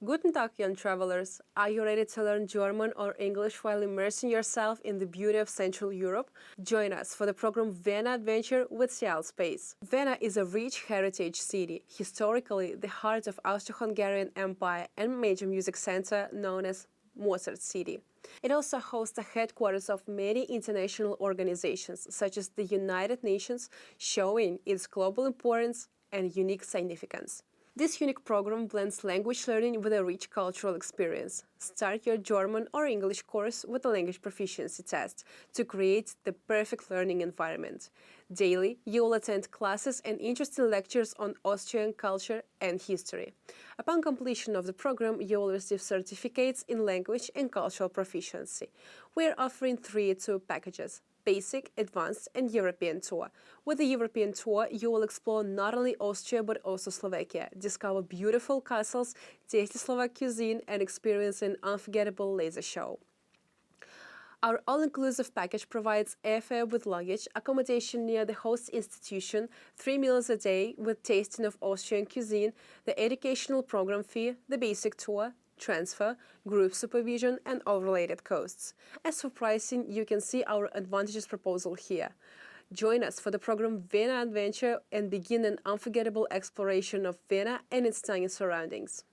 Guten Tag, young travelers! Are you ready to learn German or English while immersing yourself in the beauty of Central Europe? Join us for the program Vienna Adventure with CEAL Space. Vienna is a rich heritage city, historically the heart of Austro-Hungarian Empire and major music center known as Mozart City. It also hosts the headquarters of many international organizations, such as the United Nations, showing its global importance and unique significance. This unique program blends language learning with a rich cultural experience. Start your German or English course with a language proficiency test to create the perfect learning environment. Daily, you will attend classes and interesting lectures on Austrian culture and history. Upon completion of the program, you will receive certificates in language and cultural proficiency. We are offering 3 tour packages: Basic, Advanced, and European Tour. With the European Tour, you will explore not only Austria but also Slovakia, discover beautiful castles, taste Slovak cuisine, and experience an unforgettable laser show. Our all-inclusive package provides airfare with luggage, accommodation near the host institution, 3 meals a day with tasting of Austrian cuisine, the educational program fee, the basic tour, transfer, group supervision, and all related costs. As for pricing, you can see our advantages proposal here. Join us for the program Vienna Adventure and begin an unforgettable exploration of Vienna and its stunning surroundings.